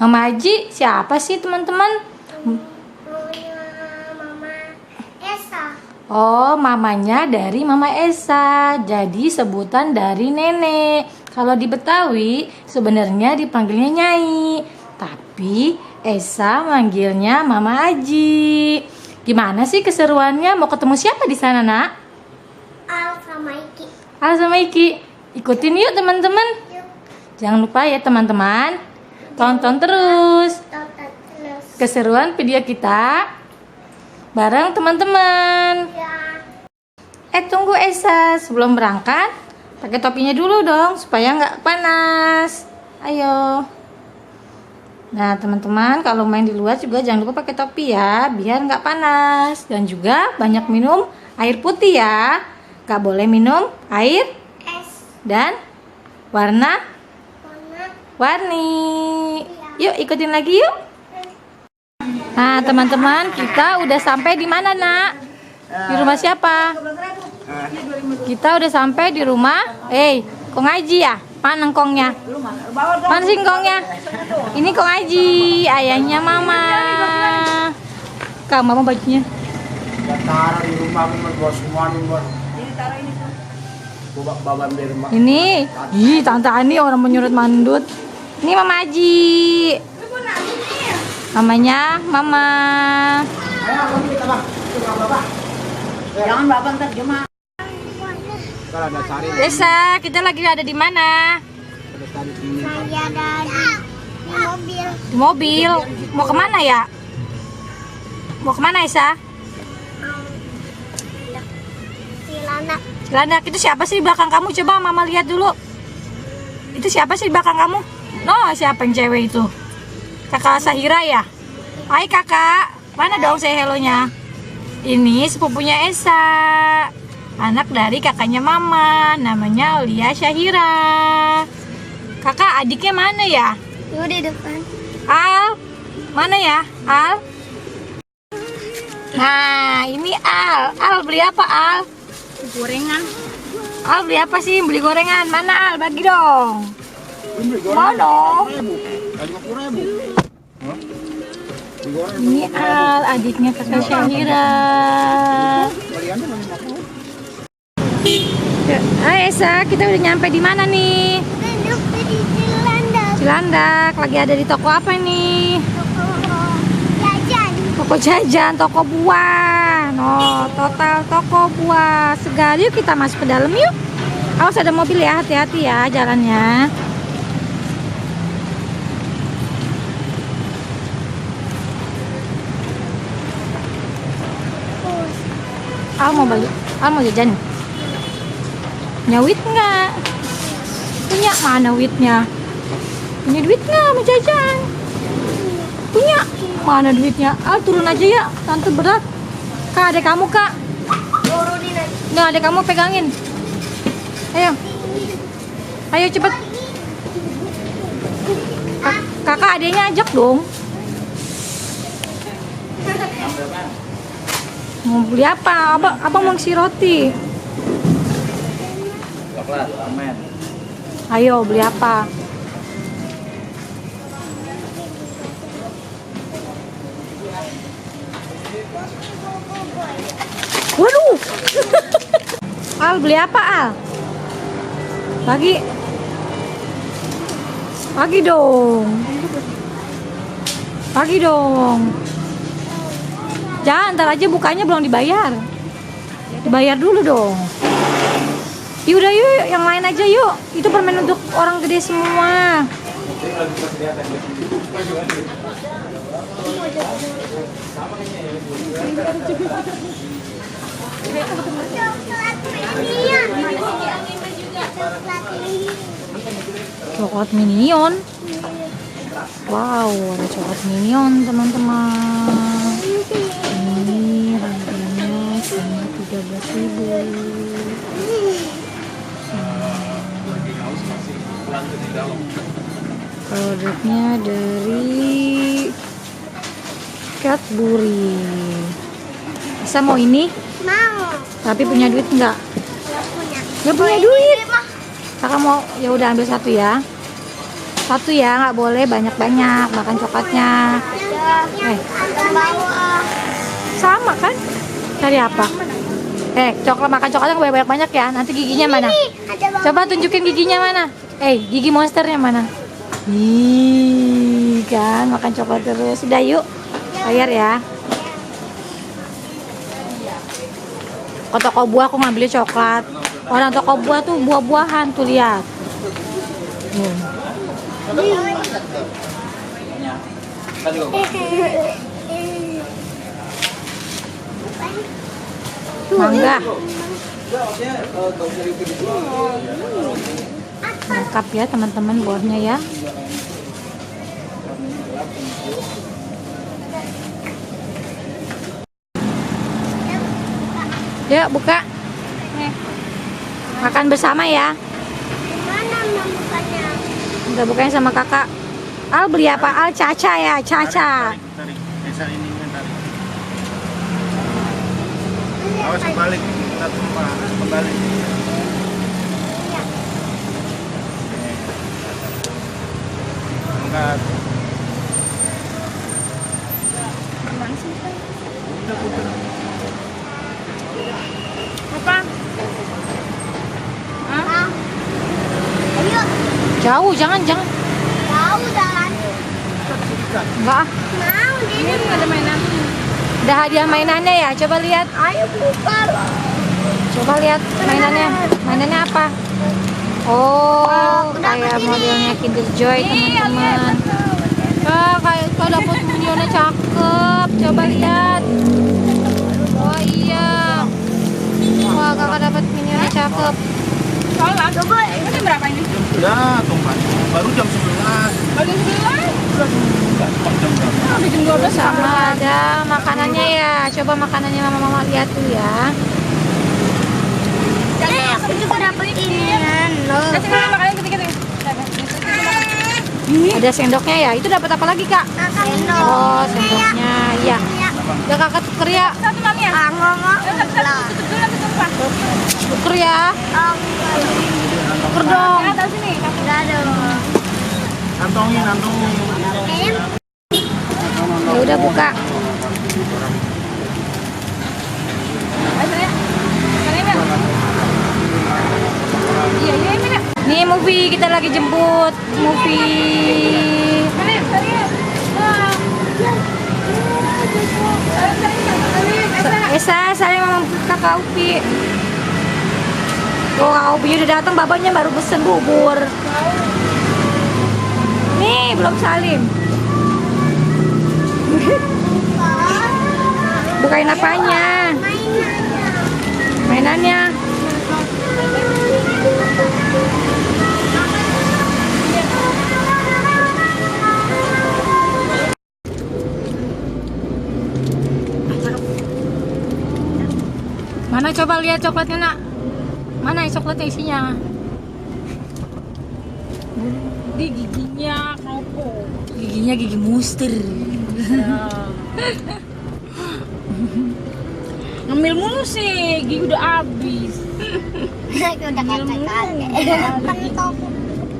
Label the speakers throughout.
Speaker 1: Mama Aji siapa sih teman-teman?
Speaker 2: Mama Esa.
Speaker 1: Oh, mamanya dari Mama Esa. Jadi sebutan dari nenek. Kalau di Betawi sebenarnya dipanggilnya Nyai. Tapi Esa manggilnya Mama Aji. Gimana sih keseruannya? Mau ketemu siapa di sana, Nak?
Speaker 2: Al sama Iki.
Speaker 1: Al sama Iki. Ikutin yuk teman-teman.
Speaker 2: Yuk,
Speaker 1: Jangan lupa ya teman-teman, tonton terus
Speaker 2: tonton terus.
Speaker 1: keseruan video kita bareng teman-teman.
Speaker 2: Ya.
Speaker 1: Tunggu Esa, sebelum berangkat pakai topinya dulu dong supaya nggak panas. Ayo. Nah teman-teman, kalau main di luar juga jangan lupa pakai topi ya, biar nggak panas. Dan juga banyak minum air putih ya. Nggak boleh minum air
Speaker 2: Es.
Speaker 1: dan warna
Speaker 2: Warna.
Speaker 1: warni. Yuk ikutin lagi yuk. Nah teman-teman, kita udah sampai di mana, Nak? Di rumah siapa? Kita udah sampai di rumah. Kong Aji ya? Mana engkongnya? Mana sih engkongnya? Ini Kong Aji, ayahnya Mama. Kak, Mama bajunya.
Speaker 3: Taruh di rumah buat semua nih buat. Baban di rumah.
Speaker 1: Ini, Tante Ani orang menyurut mandut. Ini Mama Aji. Namanya Mama.
Speaker 3: Ayo kita bang.
Speaker 4: Jangan babang ntar cuma.
Speaker 3: Kalau ada cari.
Speaker 1: Esa, kita lagi ada di mana?
Speaker 3: Ada cari sini.
Speaker 2: Saya ada di mobil.
Speaker 1: Di mobil. Mau kemana ya? Mau kemana Esa?
Speaker 2: Silana.
Speaker 1: Cilandak, itu siapa sih di belakang kamu? Coba Mama lihat dulu. Itu siapa sih di belakang kamu? No, siapa yang cewek itu? Kakak Sahira ya? Hai kakak, mana dong say hello-nya? Ini sepupunya Esa, anak dari kakaknya Mama, namanya Lia Syahira. Kakak adiknya mana ya?
Speaker 2: Yuk di depan.
Speaker 1: Al, mana ya? Al? Nah, ini Al. Al beli apa Al?
Speaker 4: Gorengan.
Speaker 1: Al beli apa sih? Beli gorengan. Mana Al? Bagi dong. Mau dong.
Speaker 3: Ada 50.000.
Speaker 1: Ini Al, adiknya kakak Syahira.
Speaker 3: Kaliannya masih 50.
Speaker 1: Hai Esa, kita udah nyampe di mana nih?
Speaker 2: Duduk di Cilandak.
Speaker 1: Cilandak. Lagi ada di toko apa nih?
Speaker 2: Jajan.
Speaker 1: Toko jajan, toko buah. No, total toko buah. Segar. Yuk kita masuk ke dalam yuk. Awas ada mobil ya, hati-hati ya jalannya. Al mau balik, Al mau jajan. Punya duit nggak? Punya mana duitnya? Punya duit nggak mau jajan? Punya mana duitnya? Al turun aja ya, tante berat. Kak, adek kamu kak.
Speaker 2: Turunin aja.
Speaker 1: Nggak, adek kamu pegangin. Ayo, ayo cepet. Kakak adeknya ajak dong. Mau beli apa? Abang mau isi roti.
Speaker 3: Coklat, permen.
Speaker 1: Ayo beli apa? Waduh. Al beli apa Al? Bagi. Bagi dong. Bagi dong. Jangan, ntar aja bukanya belum dibayar. Dibayar dulu dong. Yaudah yuk, yang lain aja yuk. Itu permen untuk orang gede semua.
Speaker 2: Coklat Minion. Coklat Minion.
Speaker 1: Coklat Minion. Wow, ada coklat Minion teman-teman. Ini harganya cuma 13.000. Produknya dari Cadbury. Bisa mau ini?
Speaker 2: Mau.
Speaker 1: Tapi punya duit nggak?
Speaker 2: Nggak punya.
Speaker 1: Nggak punya duit. Kakak mau, ya udah ambil satu ya. Satu ya, nggak boleh banyak-banyak makan coklatnya.
Speaker 2: Ada bawah.
Speaker 1: Sama kan? Cari apa? Coklat, makan coklatnya banyak-banyak ya. Nanti giginya mana?
Speaker 2: Ada bawah.
Speaker 1: Coba tunjukin giginya mana. Gigi monsternya mana? Ih, kan makan coklat terus. Sudah yuk, bayar ya. Ke toko buah aku ngambil coklat. Orang toko buah tuh buah-buahan tuh, lihat. Mangga. Lengkap ya teman-teman buahnya ya. Yuk buka. Makan bersama ya.
Speaker 2: Mana membukanya?
Speaker 1: Udah bukain sama kakak. Al beli apa? Al Caca ya, Caca.
Speaker 3: Tarik. Desa ini tarik. Awas kembali. Kita tumpah. Kembali. Angkat. Udah putar.
Speaker 4: Apa?
Speaker 2: Ah. Ayo,
Speaker 1: Jauh, jangan.
Speaker 2: jauh jalan.
Speaker 1: Enggak ah.
Speaker 2: Mau
Speaker 4: Ini
Speaker 2: ini.
Speaker 4: ada mainan.
Speaker 1: Udah hadiah mainannya ya. Coba lihat.
Speaker 2: Ayo buka.
Speaker 1: Coba lihat mainannya. Mainannya apa? Oh, kayak modelnya Kinder Joy teman-teman. Kayak kau dapat minionnya cakep. Coba lihat. Oh iya. Wah, kakak dapat minionnya cakep.
Speaker 4: Soalnya coba ini berapa ini?
Speaker 3: Udah, tumpah. Baru jam 11.
Speaker 4: Baru 9.
Speaker 3: Jam berapa?
Speaker 4: Udah jam 12
Speaker 1: Sama ada makanannya ya. Coba makanannya mama-mama lihat tuh ya.
Speaker 2: Aku juga dapat inian loh.
Speaker 4: Kasih dulu makanan ketika
Speaker 1: Ada sendoknya ya. Itu dapat apa lagi kak?
Speaker 2: Sendok.
Speaker 1: Oh, sendoknya. Iya. Udah kakak tuker ya.
Speaker 4: satu mami ya?
Speaker 2: Ngomong.
Speaker 4: Tutup dulu nanti tumpah.
Speaker 1: Tuker ya. Tuker dong.
Speaker 4: Kakak tahu sini.
Speaker 2: Enggak dong.
Speaker 3: Kantongin.
Speaker 1: Ya udah buka.
Speaker 4: Ayo sana ya. Sana ya. Iya, Mira.
Speaker 1: Nih movie kita lagi jemput movie.
Speaker 4: Sana ya.
Speaker 1: Esa, saya mau kakak Upi. Oh, Kak Upi udah datang, babanya baru pesen bubur. Nih, belum salim. Bukain apanya? Mainannya. Mana coba lihat coklatnya nak? Mana coklatnya isinya?
Speaker 4: Di giginya kropo.
Speaker 1: Giginya gigi monster.
Speaker 4: Ngemil mulu sih, gigi udah habis.
Speaker 2: Aku udah kakak-kakak.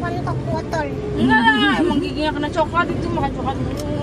Speaker 2: Pentok botol.
Speaker 4: Enggak lah, emang giginya kena coklat itu makan coklat mulu.